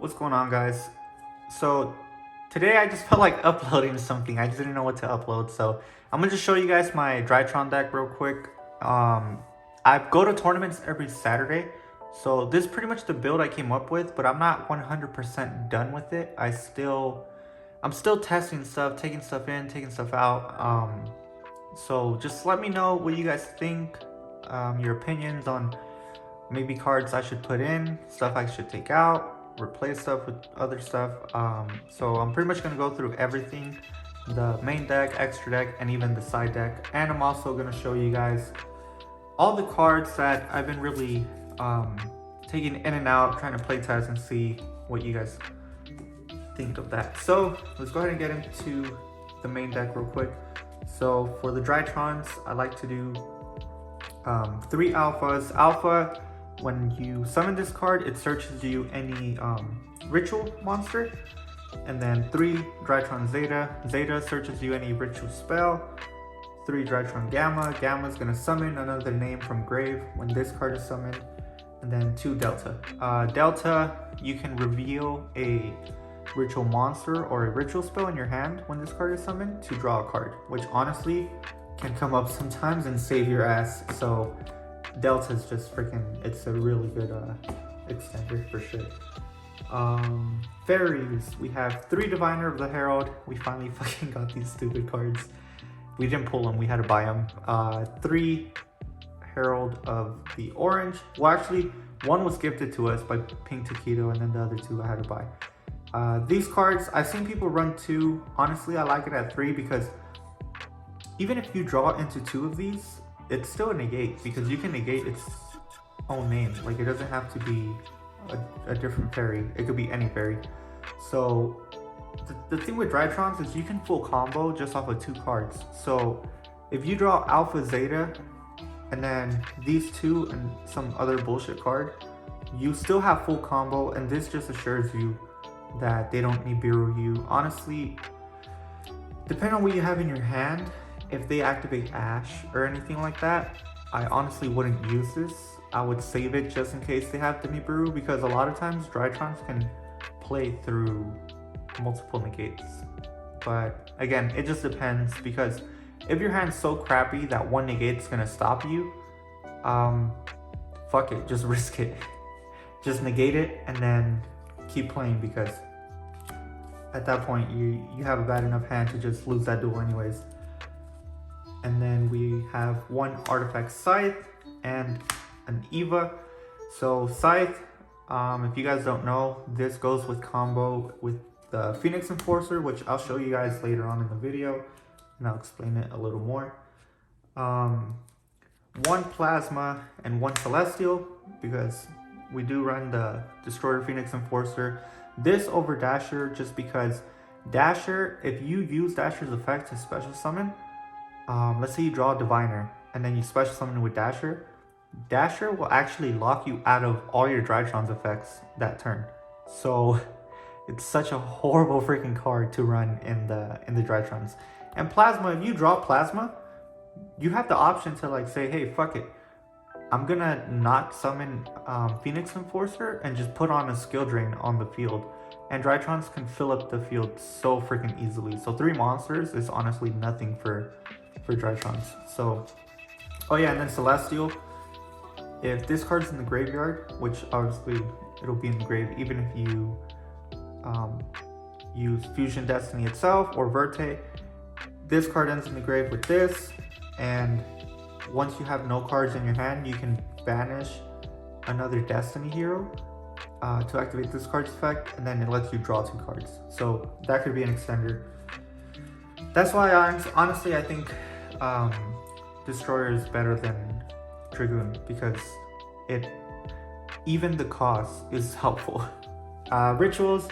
What's going on, guys? So today I just felt like uploading something. I just didn't know what to upload, so I'm gonna just show you guys my Drytron deck real quick. I go to tournaments every Saturday, so this is pretty much the build I came up with, but I'm not 100% done with it. I'm still testing stuff, taking stuff in, taking stuff out. So just let me know what you guys think, your opinions on maybe cards I should put in, stuff I should take out, replace stuff with other stuff. So I'm pretty much going to go through everything, the main deck, extra deck, and even the side deck. And I'm also going to show you guys all the cards that I've been really taking in and out, trying to play test and see what you guys think of that. So let's go ahead and get into the main deck real quick. So for the Drytrons, I like to do 3 alphas. Alpha, when you summon this card, it searches you any ritual monster. And then 3 Drytron Zeta. Zeta searches you any ritual spell. 3 Drytron Gamma. Gamma is going to summon another name from grave when this card is summoned. And then 2 Delta. Delta, you can reveal a ritual monster or a ritual spell in your hand when this card is summoned to draw a card, which honestly can come up sometimes and save your ass. So Delta is just freaking, it's a really good extender for sure. Fairies, we have 3 Diviner of the Herald. We finally fucking got these stupid cards. We didn't pull them, we had to buy them. 3 Herald of the Orange. Well, actually, one was gifted to us by Pink Taquito, and then the other 2 I had to buy. These cards, I've seen people run 2. Honestly, I like it at 3 because even if you draw into 2 of these, it's still a negate because you can negate its own name. Like, it doesn't have to be a different fairy. It could be any fairy. So the thing with Drytrons is you can full combo just off of 2 cards. So if you draw Alpha Zeta and then these 2 and some other bullshit card, you still have full combo, and this just assures you that they don't Nibiru you. Honestly, depending on what you have in your hand, if they activate Ash or anything like that, I honestly wouldn't use this. I would save it just in case they have the Nibiru, because a lot of times Drytrons can play through multiple negates. But again, it just depends, because if your hand's so crappy that one negate's gonna stop you, fuck it, just risk it. Just negate it and then keep playing, because at that point you have a bad enough hand to just lose that duel anyways. And then we have 1 artifact Scythe and an Eva. So Scythe, if you guys don't know, this goes with combo with the Phoenix Enforcer, which I'll show you guys later on in the video, and I'll explain it a little more. 1 Plasma and 1 Celestial, because we do run the Destroyer Phoenix Enforcer. This over Dasher, just because Dasher, if you use Dasher's effect to special summon, let's say you draw a Diviner and then you special summon with Dasher, Dasher will actually lock you out of all your Drytron's effects that turn. So it's such a horrible freaking card to run in the Drytrons. And Plasma, if you draw Plasma, you have the option to like say, hey, fuck it, I'm gonna not summon Phoenix Enforcer and just put on a skill drain on the field. And Drytrons can fill up the field so freaking easily. So 3 monsters is honestly nothing for Drytrons. So, oh yeah, and then Celestial. If this card's in the graveyard, which obviously it'll be in the grave even if you use Fusion Destiny itself or Verte, this card ends in the grave with this, and once you have no cards in your hand, you can banish another Destiny hero to activate this card's effect, and then it lets you draw 2 cards. So that could be an extender. That's why honestly I think Destroyer is better than Dragoon, because even the cost is helpful. Rituals,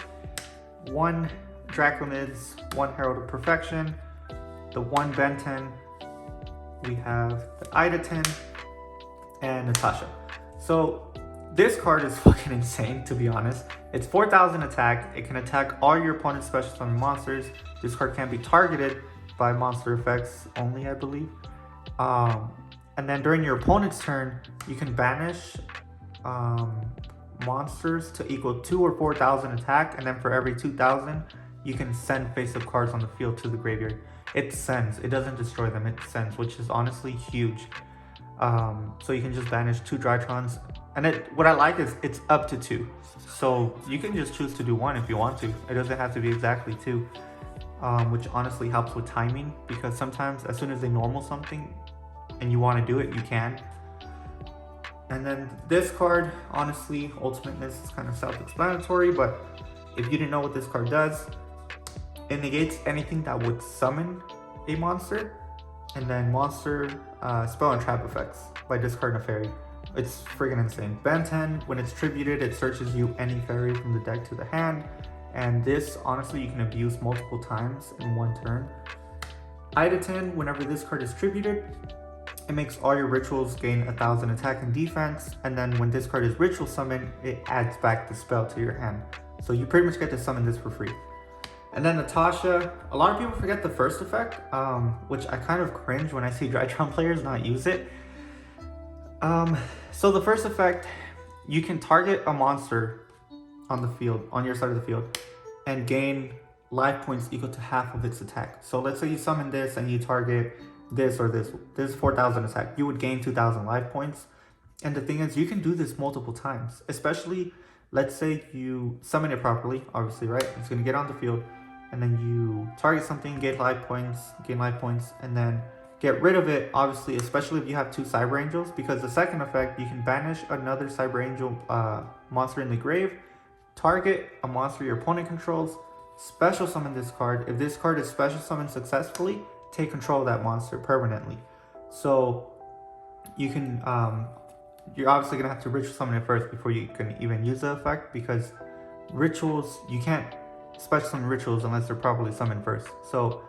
1 Draconids, 1 Herald of Perfection, the 1 Benton, we have the Idaten, and Natasha. So this card is fucking insane, to be honest. It's 4,000 attack. It can attack all your opponent's special summon monsters. This card can be targeted by monster effects only, I believe. And then during your opponent's turn, you can banish monsters to equal 2 or 4,000 attack, and then for every 2,000, you can send face-up cards on the field to the graveyard. It sends, it doesn't destroy them, it sends, which is honestly huge. So you can just banish 2 Drytrons, and what I like is it's up to 2. So you can just choose to do 1 if you want to. It doesn't have to be exactly 2, which honestly helps with timing, because sometimes as soon as they normal something and you want to do it, you can. And then this card, honestly, ultimateness is kind of self-explanatory, but if you didn't know what this card does, it negates anything that would summon a monster, and then monster spell and trap effects by discarding a fairy. It's friggin' insane. Ben 10, when it's tributed, it searches you any fairy from the deck to the hand, and this, honestly, you can abuse multiple times in one turn. Ida 10, whenever this card is tributed, it makes all your rituals gain 1,000 attack and defense, and then when this card is ritual summoned, it adds back the spell to your hand. So you pretty much get to summon this for free. And then Natasha, a lot of people forget the first effect, which I kind of cringe when I see Drytron players not use it. So the first effect, you can target a monster on the field, on your side of the field, and gain life points equal to half of its attack. So let's say you summon this and you target this or this is 4,000 attack, you would gain 2,000 life points. And the thing is, you can do this multiple times, especially let's say you summon it properly, obviously, right? It's going to get on the field, and then you target something, gain life points, and then get rid of it, obviously, especially if you have 2 Cyber Angels, because the second effect, you can banish another Cyber Angel monster in the grave, target a monster your opponent controls, special summon this card. If this card is special summoned successfully, take control of that monster permanently. So you can, you're obviously gonna have to ritual summon it first before you can even use the effect, because rituals, you can't special summon rituals unless they're properly summoned first. So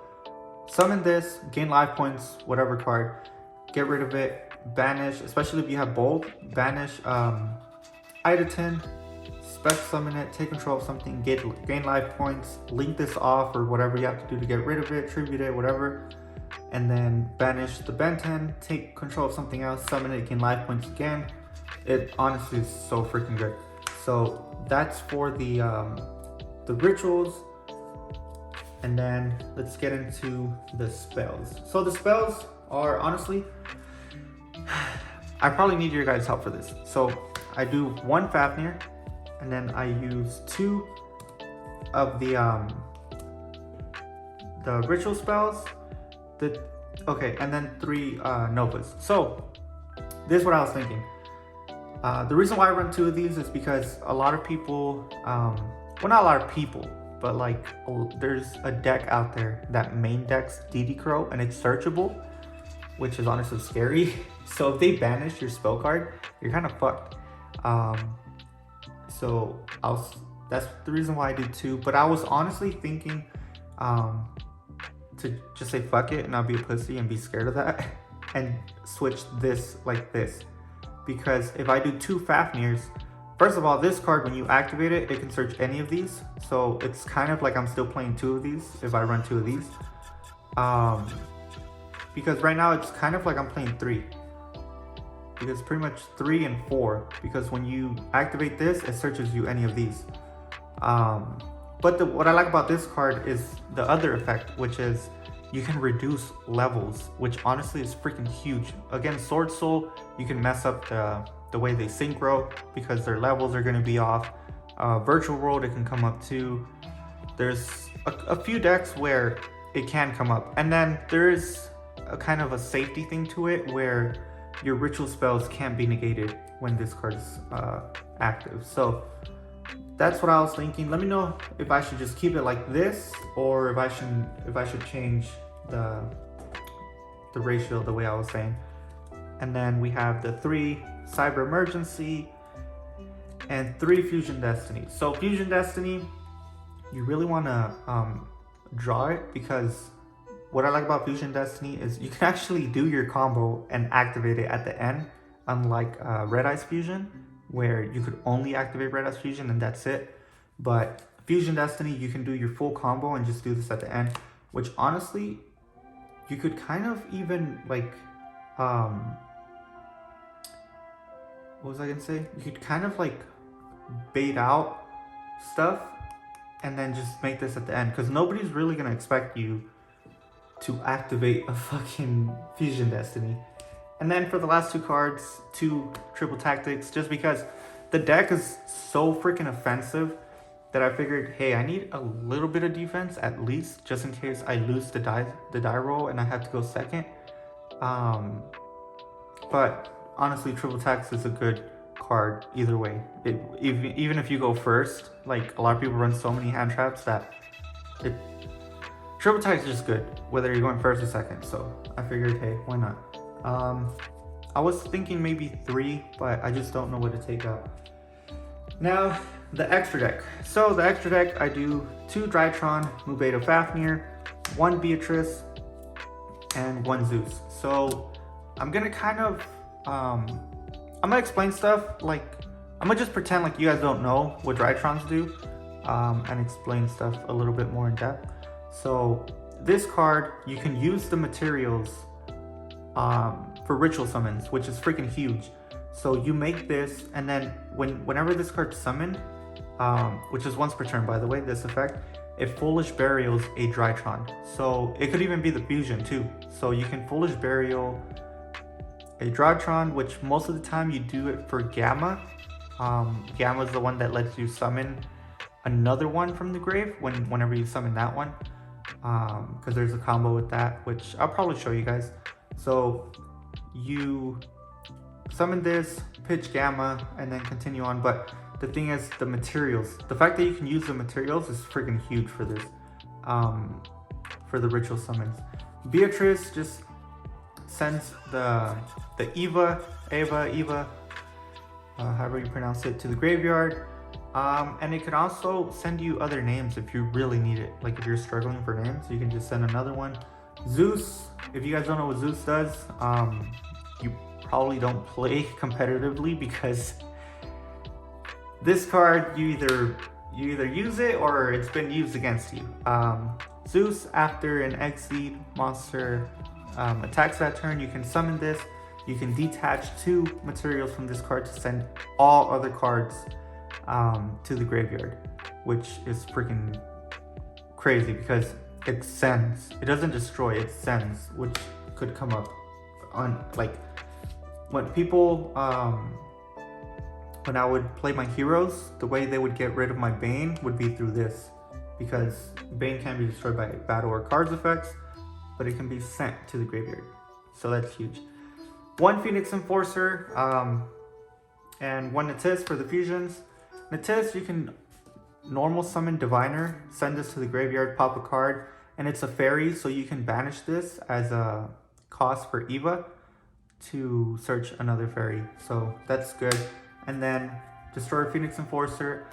summon this, gain life points, whatever card, get rid of it, banish, especially if you have both, banish Ida 10, special summon it, take control of something, gain life points, link this off or whatever you have to do to get rid of it, tribute it, whatever, and then banish the Ben 10, take control of something else, summon it, gain life points again. It honestly is so freaking good. So that's for the rituals. And then let's get into the spells. So the spells are, honestly, I probably need your guys' help for this. So I do 1 Fafnir, and then I use 2 of the ritual spells, and then 3 Novas. So this is what I was thinking. The reason why I run 2 of these is because a lot of people, well, not a lot of people, but like there's a deck out there that main decks DD Crow, and it's searchable, which is honestly scary. So if they banish your spell card, you're kind of fucked. So that's the reason why I did 2, but I was honestly thinking to just say fuck it and not be a pussy and be scared of that and switch this like this, because if I do 2 Fafnirs, first of all, this card, when you activate it, it can search any of these, so it's kind of like I'm still playing 2 of these if I run 2 of these, because right now it's kind of like I'm playing 3. Because pretty much 3 and 4, because when you activate this, it searches you any of these. But what I like about this card is the other effect, which is you can reduce levels, which honestly is freaking huge. Against Sword Soul, you can mess up the way they synchro because their levels are going to be off. Virtual World, it can come up too. There's a few decks where it can come up, and then there's a kind of a safety thing to it where your ritual spells can't be negated when this card is active. So that's what I was thinking. Let me know if I should just keep it like this, or if I should change the ratio the way I was saying. And then we have the 3 Cyber Emergency and 3 Fusion Destiny. So Fusion Destiny, you really want to draw it, because what I like about Fusion Destiny is you can actually do your combo and activate it at the end, unlike Red Eyes Fusion, where you could only activate Red Eyes Fusion and that's it. But Fusion Destiny, you can do your full combo and just do this at the end, which honestly, you could kind of even like, what was I gonna say? You could kind of like bait out stuff and then just make this at the end, because nobody's really gonna expect you to activate a fucking Fusion Destiny. And then for the last two cards, 2 triple tactics, just because the deck is so freaking offensive that I figured, hey, I need a little bit of defense at least, just in case I lose the die roll and I have to go second. But honestly, triple tax is a good card either way. Even if you go first, like a lot of people run so many hand traps that triple tax is just good, whether you're going first or second. So I figured, hey, why not? I was thinking maybe 3, but I just don't know what to take out. Now, the extra deck. So the extra deck, I do 2 Drytron, Mubeta Fafnir, 1 Beatrice, and 1 Zeus. So I'm gonna kind of, I'm gonna explain stuff, like, I'm gonna just pretend like you guys don't know what Drytrons do, and explain stuff a little bit more in depth. So this card, you can use the materials for ritual summons, which is freaking huge. So you make this, and then whenever this card's summoned, which is once per turn, by the way, this effect, it Foolish Burials a Drytron. So it could even be the fusion too. So you can Foolish Burial a Drytron, which most of the time you do it for Gamma. Gamma is the one that lets you summon another one from the grave whenever you summon that one. Because there's a combo with that, which I'll probably show you guys. So you summon this, pitch Gamma, and then continue on. But the thing is, the materials, the fact that you can use the materials is freaking huge for this, for the ritual summons. Beatrice just sends the Eva, however you pronounce it, to the graveyard. And it can also send you other names if you really need it. Like if you're struggling for names, you can just send another one. Zeus, if you guys don't know what Zeus does, you probably don't play competitively, because this card, you either use it or it's been used against you. Zeus, after an Exceed monster attacks that turn, you can summon this. You can detach 2 materials from this card to send all other cards to the graveyard, which is freaking crazy because it sends. It doesn't destroy, it sends, which could come up on, like, when people, when I would play my heroes, the way they would get rid of my Bane would be through this, because Bane can be destroyed by battle or cards effects, but it can be sent to the graveyard. So that's huge. 1 Phoenix Enforcer, and 1 Natis for the fusions. Natis, you can normal summon Diviner, send this to the graveyard, pop a card, and it's a fairy, so you can banish this as a cost for Eva to search another fairy. So that's good. And then destroy Phoenix Enforcer.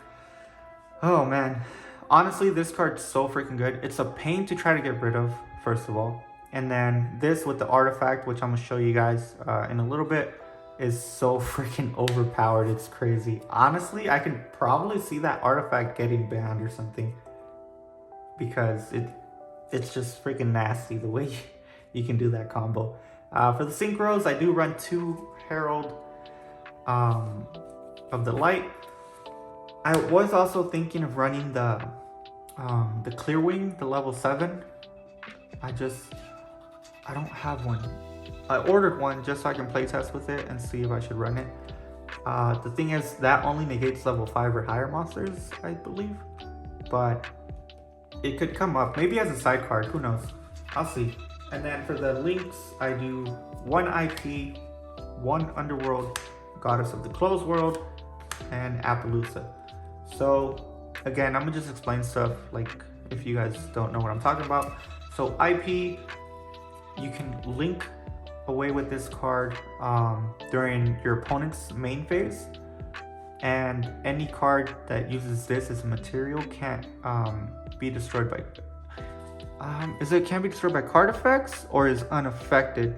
Oh man, honestly, this card's so freaking good. It's a pain to try to get rid of, first of all. And then this with the artifact, which I'm gonna show you guys in a little bit, is so freaking overpowered. It's crazy. Honestly, I can probably see that artifact getting banned or something, because it's just freaking nasty the way you can do that combo. For the synchros, I do run 2 Herald of the Light. I was also thinking of running the Clear Wing, the level 7. I don't have one. I ordered one just so I can play test with it and see if I should run it. The thing is, that only negates level 5 or higher monsters, I believe. But it could come up, maybe as a side card, who knows? I'll see. And then for the links, I do 1 IP, 1 Underworld, Goddess of the Closed World, and Appaloosa. So again, I'm gonna just explain stuff, like if you guys don't know what I'm talking about. So IP, you can link away with this card during your opponent's main phase, and any card that uses this as a material can't be destroyed by can be destroyed by card effects, or is unaffected.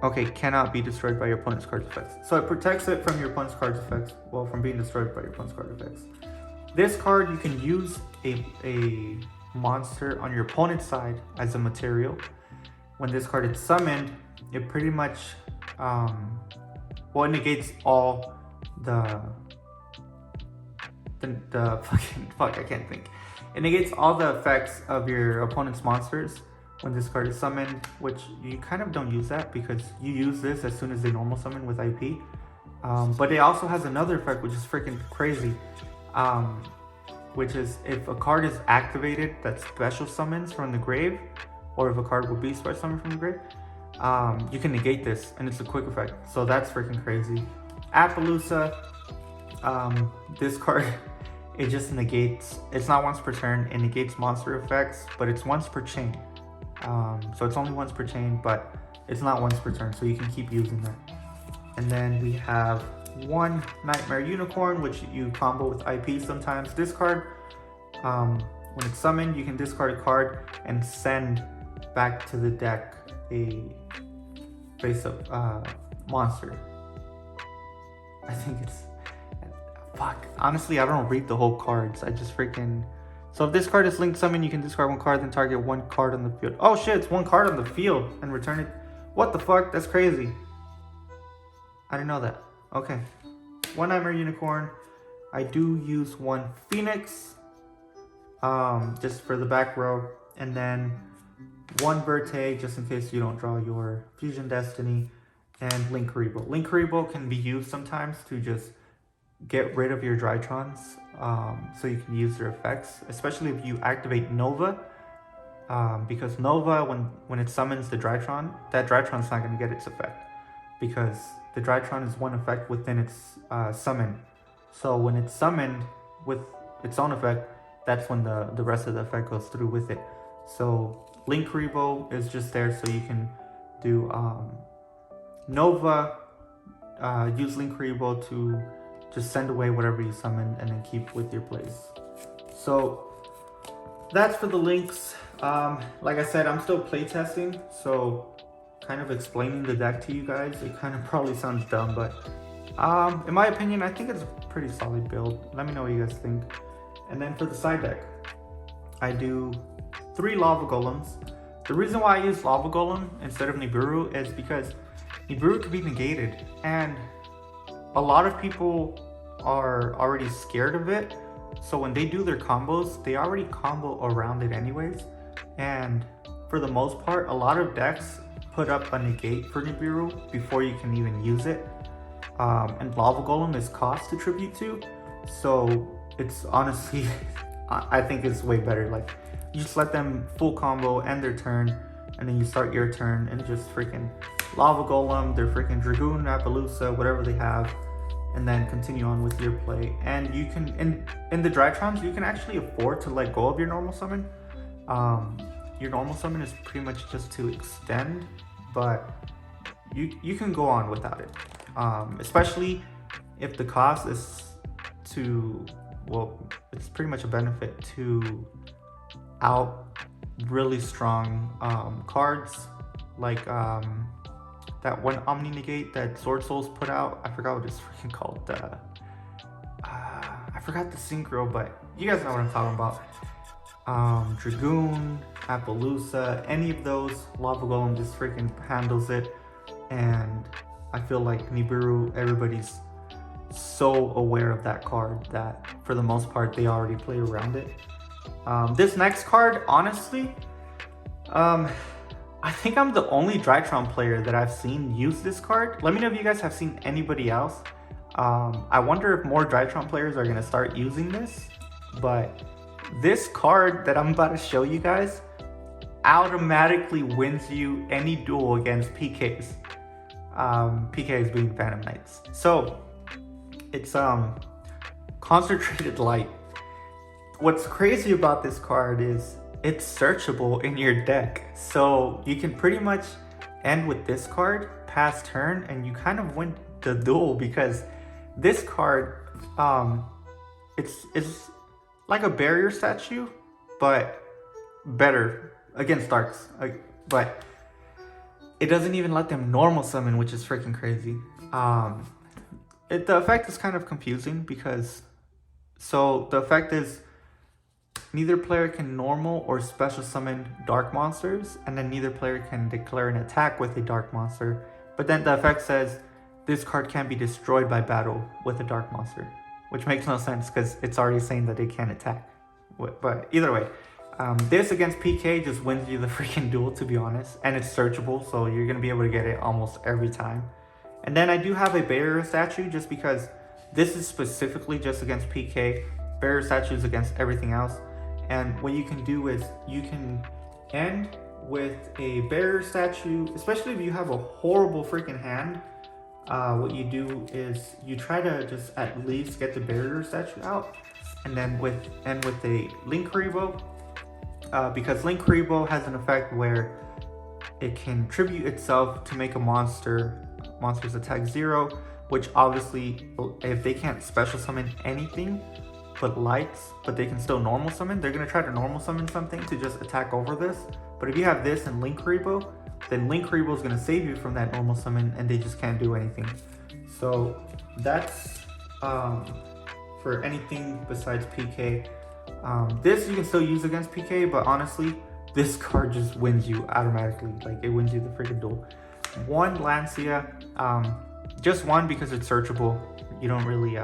Okay, cannot be destroyed by your opponent's card effects. So it protects it from your opponent's card effects, well, from being destroyed by your opponent's card effects. This card, you can use a monster on your opponent's side as a material. When this card is summoned, it pretty much, well, it negates all the the fucking fuck, I can't think. It negates all the effects of your opponent's monsters when this card is summoned, which you kind of don't use that because you use this as soon as they normal summon with IP. But it also has another effect which is freaking crazy, which is if a card is activated that special summons from the grave, or if a card will be special summoned from the grave, you can negate this, and it's a quick effect. So that's freaking crazy. Appaloosa, this card, it just negates, it's not once per turn, it negates monster effects, but it's once per chain. So it's only once per chain, but it's not once per turn, so you can keep using that. And then we have one Nightmare Unicorn, which you combo with IP sometimes. This card, when it's summoned, you can discard a card and send back to the deck a face-up monster. I think it's... Fuck. Honestly, I don't read the whole cards. I just freaking... So if this card is linked summon, you can discard one card, then target one card on the field. Oh shit, it's one card on the field and return it. What the fuck? That's crazy. I didn't know that. Okay. One Nightmare Unicorn. I do use one Phoenix, just for the back row. And then one Verte, just in case you don't draw your Fusion Destiny. And Link Karibo. Link Karibo can be used sometimes to just get rid of your Drytrons, so you can use their effects, especially if you activate Nova, because Nova, when it summons the Drytron, that Drytron's not going to get its effect, because the Drytron is one effect within its summon. So when it's summoned with its own effect, that's when the rest of the effect goes through with it. So Link Karibo is just there so you can do Nova, use Link Karibo to just send away whatever you summon and then keep with your plays. So that's for the links. Like I said, I'm still playtesting, so kind of explaining the deck to you guys, it kind of probably sounds dumb, but in my opinion, I think it's a pretty solid build. Let me know what you guys think. And then for the side deck, I do 3 Lava Golems. The reason why I use Lava Golem instead of Nibiru is because Nibiru can be negated, and a lot of people are already scared of it, so when they do their combos, they already combo around it anyways. And for the most part, a lot of decks put up a negate for Nibiru before you can even use it. And Lava Golem is cost to tribute to, so it's honestly, I think it's way better. Like, you just let them full combo, end their turn, and then you start your turn and just freaking Lava Golem, their freaking Dragoon, Appaloosa, whatever they have, and then continue on with your play. And you can, in the Drytrons, you can actually afford to let go of your normal summon. Your normal summon is pretty much just to extend, but you can go on without it. Especially if the cost is to, well, it's pretty much a benefit to out really strong cards, like that one Omni Negate that Sword Souls put out. I forgot what it's freaking called. I forgot the synchro, but you guys know what I'm talking about. Dragoon, Appaloosa, any of those, Lava Golem just freaking handles it. And I feel like Nibiru, everybody's so aware of that card that for the most part they already play around it. This next card, honestly, I think I'm the only Drytron player that I've seen use this card. Let me know if you guys have seen anybody else. I wonder if more Drytron players are gonna start using this, but this card that I'm about to show you guys automatically wins you any duel against PKs. PKs being Phantom Knights. So it's Concentrated Light. What's crazy about this card is it's searchable in your deck, so you can pretty much end with this card past turn and you kind of win the duel, because this card it's like a barrier statue but better against darks, but it doesn't even let them normal summon, which is freaking crazy. The effect is kind of confusing because, so the effect is neither player can normal or special summon dark monsters, and then neither player can declare an attack with a dark monster. But then the effect says this card can be destroyed by battle with a dark monster, which makes no sense because it's already saying that they can't attack. But either way, this against PK just wins you the freaking duel, to be honest, and it's searchable, so you're gonna be able to get it almost every time. And then I do have a barrier statue just because this is specifically just against PK. Barrier statue is against everything else. And what you can do is you can end with a barrier statue, especially if you have a horrible freaking hand. What you do is you try to just at least get the barrier statue out, and then end with a Link Haribo, because Link Haribo has an effect where it can tribute itself to make a monster's attack 0, which obviously if they can't special summon anything but lights, but they can still normal summon, they're gonna try to normal summon something to just attack over this. But if you have this and Link Haribo, then Link Haribo is gonna save you from that normal summon, and they just can't do anything. So that's for anything besides PK. This you can still use against PK, but honestly, this card just wins you automatically. Like, it wins you the freaking duel. One Lancia, just one because it's searchable. You don't really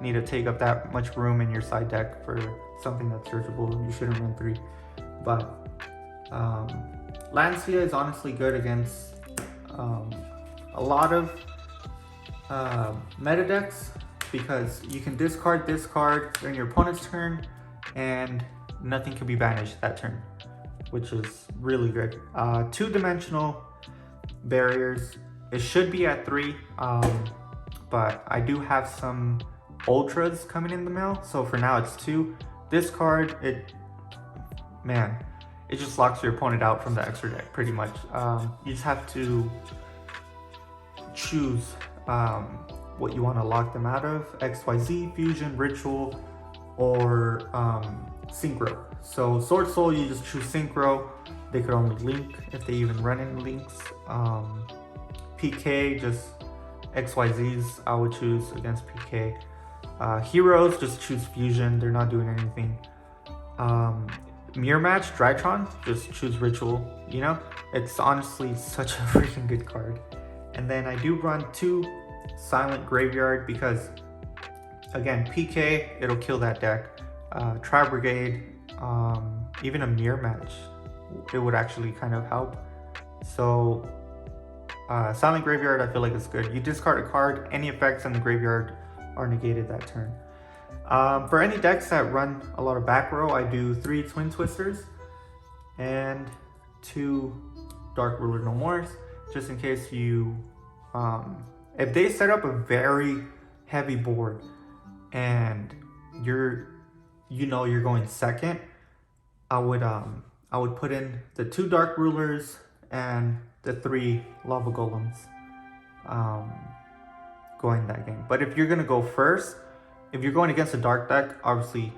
need to take up that much room in your side deck for something that's searchable. You shouldn't run 3. But Lancia is honestly good against a lot of meta decks, because you can discard this card during your opponent's turn and nothing can be banished that turn, which is really good. 2-dimensional barriers, it should be at 3, but I do have some ultras coming in the mail, so for now it's 2. This card, it just locks your opponent out from the extra deck pretty much. You just have to choose what you want to lock them out of: XYZ, Fusion, Ritual, or Synchro. So Sword Soul, you just choose Synchro. They could only link if they even run any links. PK, just XYZs I would choose against PK. Heroes, just choose Fusion, they're not doing anything. Mirror Match, Drytron, just choose Ritual. You know, it's honestly such a freaking good card. And then I do run 2 Silent Graveyard because, again, PK, it'll kill that deck. Tri Brigade, even a Mirror Match, it would actually kind of help. So Silent Graveyard, I feel like it's good. You discard a card, any effects in the graveyard are negated that turn. For any decks that run a lot of back row, I do 3 Twin Twisters and 2 Dark Ruler No Mores, just in case you, if they set up a very heavy board and you're going second, I would put in the 2 Dark Rulers and the 3 Lava Golems going that game. But if you're gonna go first, if you're going against a dark deck, obviously,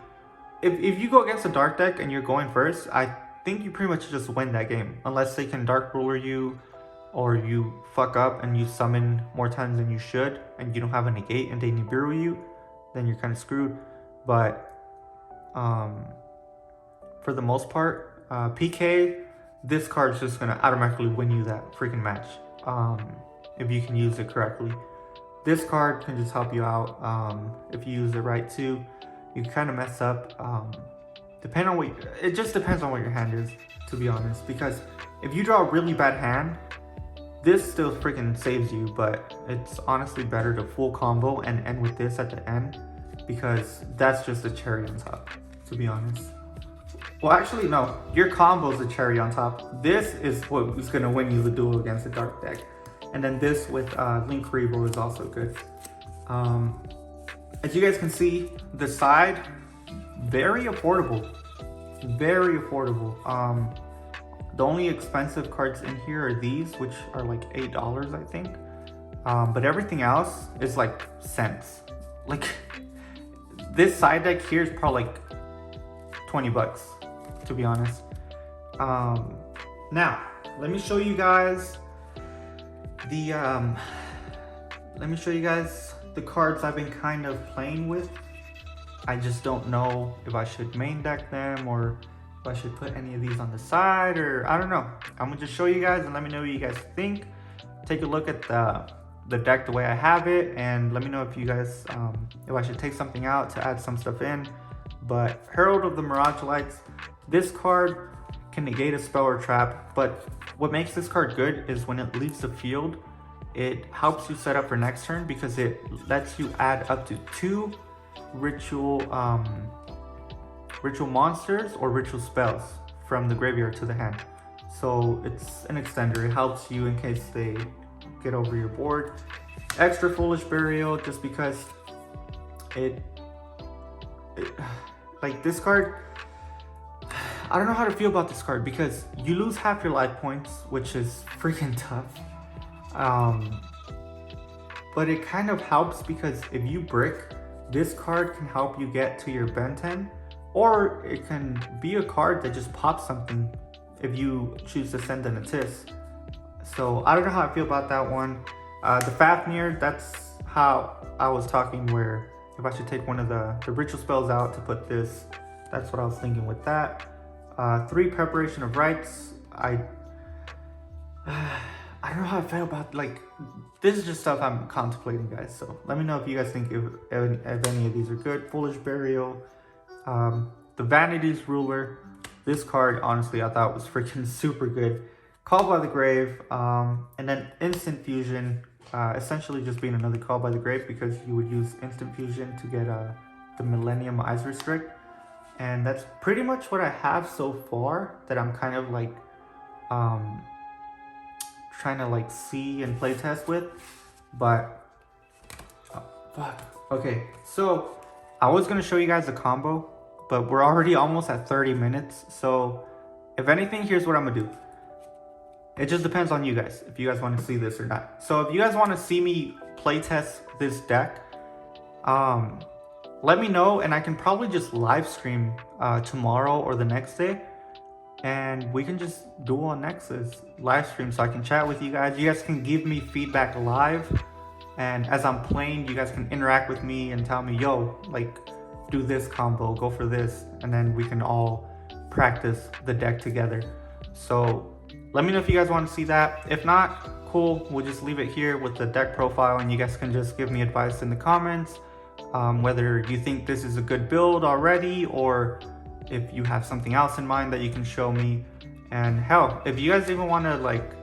if you go against a dark deck and you're going first, I think you pretty much just win that game, unless they can Dark Ruler you, or you fuck up and you summon more times than you should, and you don't have a negate and they Nibiru you, then you're kind of screwed. But for the most part, PK, this card's just gonna automatically win you that freaking match if you can use it correctly. This card can just help you out if you use it right too. You kind of mess up. Depending on it just depends on what your hand is, to be honest. Because if you draw a really bad hand, this still freaking saves you, but it's honestly better to full combo and end with this at the end, because that's just a cherry on top, to be honest. Well, actually, no. Your combo's a cherry on top. This is what is going to win you the duel against a dark deck. And then this with Link Haribo is also good. As you guys can see, the side, very affordable. Very affordable. The only expensive cards in here are these, which are like $8, I think. But everything else is like cents. Like, this side deck here is probably like 20 bucks, to be honest. Now, let me show you guys the cards I've been kind of playing with. I just don't know if I should main deck them or if I should put any of these on the side, or I don't know. I'm gonna just show you guys and let me know what you guys think. Take a look at the deck the way I have it, and let me know if you guys if I should take something out to add some stuff in. But Herald of the Mirage Lights, this card can negate a spell or trap, but what makes this card good is when it leaves the field, it helps you set up for next turn because it lets you add up to 2 ritual monsters or ritual spells from the graveyard to the hand. So it's an extender. It helps you in case they get over your board. Extra Foolish Burial, just because it like this card, I don't know how to feel about this card because you lose half your life points, which is freaking tough. But it kind of helps because if you brick, this card can help you get to your Ben 10, or it can be a card that just pops something if you choose to send an assist. So I don't know how I feel about that one. The Fafnir, that's how I was talking, where if I should take one of the ritual spells out to put this, that's what I was thinking with that. 3 Preparation of Rites. I don't know how I feel about, like, this is just stuff I'm contemplating, guys. So let me know if you guys think if any of these are good. Foolish Burial. The Vanity's Ruler. This card, honestly, I thought was freaking super good. Call by the Grave. And then Instant Fusion. Essentially just being another Call by the Grave because you would use Instant Fusion to get the Millennium Eyes Restrict. And that's pretty much what I have so far that I'm kind of like trying to like see and play test with. But okay, so I was gonna show you guys a combo, but we're already almost at 30 minutes. So if anything, here's what I'm gonna do. It just depends on you guys if you guys want to see this or not. So if you guys want to see me play test this deck, let me know, and I can probably just live stream tomorrow or the next day, and we can just do on Nexus live stream so I can chat with you guys. You guys can give me feedback live, and as I'm playing, you guys can interact with me and tell me, yo, like, do this combo, go for this, and then we can all practice the deck together. So let me know if you guys want to see that. If not, cool, we'll just leave it here with the deck profile, and you guys can just give me advice in the comments, whether you think this is a good build already, or if you have something else in mind that you can show me. And hell, if you guys even want to like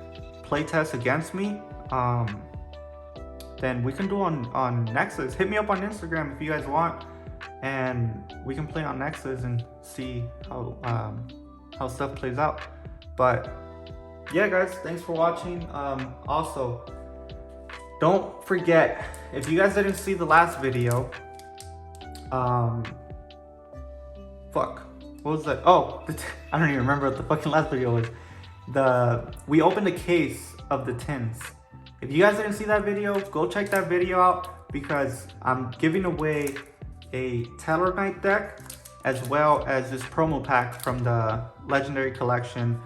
play test against me, then we can do on Nexus. Hit me up on Instagram if you guys want, and we can play on Nexus and see how stuff plays out. But yeah, guys, thanks for watching. Also, don't forget, if you guys didn't see the last video, what was that? Oh, I don't even remember what the fucking last video was. We opened a case of the tins. If you guys didn't see that video, go check that video out, because I'm giving away a Tallarknight deck as well as this promo pack from the Legendary Collection.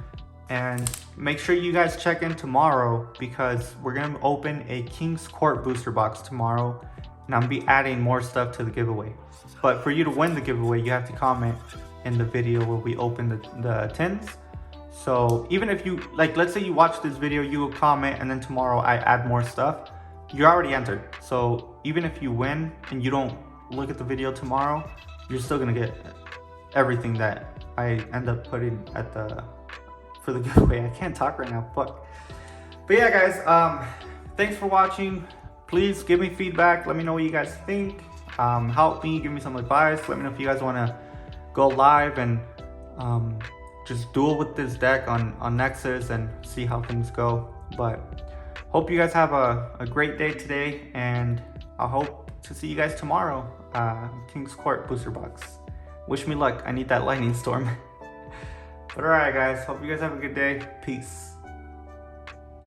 And make sure you guys check in tomorrow, because we're gonna open a King's Court booster box tomorrow, and I'll be adding more stuff to the giveaway. But for you to win the giveaway, you have to comment in the video where we open the tins. So even if you, like, let's say you watch this video, you will comment, and then tomorrow I add more stuff, you're already entered. So even if you win and you don't look at the video tomorrow, you're still gonna get everything that I end up putting at for the giveaway. I can't talk right now, fuck. But yeah, guys, thanks for watching. Please give me feedback. Let me know what you guys think. Help me, give me some advice. Let me know if you guys want to go live and just duel with this deck on Nexus and see how things go. But hope you guys have a great day today, and I hope to see you guys tomorrow. King's Court booster box. Wish me luck. I need that lightning storm. But alright, guys, hope you guys have a good day. Peace.